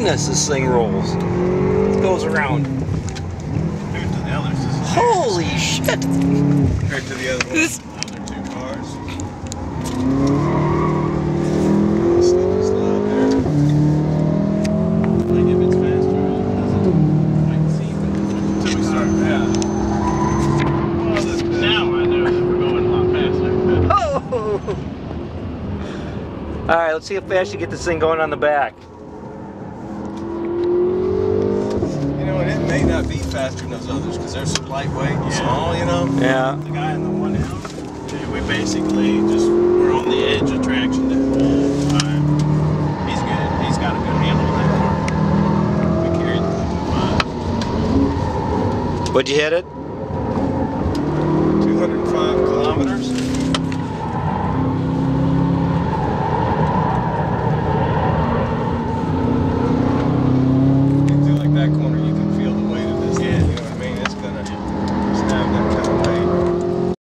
goodness, this thing rolls. It goes around. Compared to the others, this is Holy shit! compared to the other ones, other two cars. Slide there. Like if it's faster, it doesn't. I can see, but until we start that. Now I know that we're going a lot faster. Oh! Alright, let's see how fast you get this thing going on the back. You know, and it may not be faster than those others because they're so lightweight and small, you know? Yeah. The guy in the 1L, we basically just were on the edge of traction the whole time. He's good. He's got a good handle on that car. We carried the 5. What'd you hit it?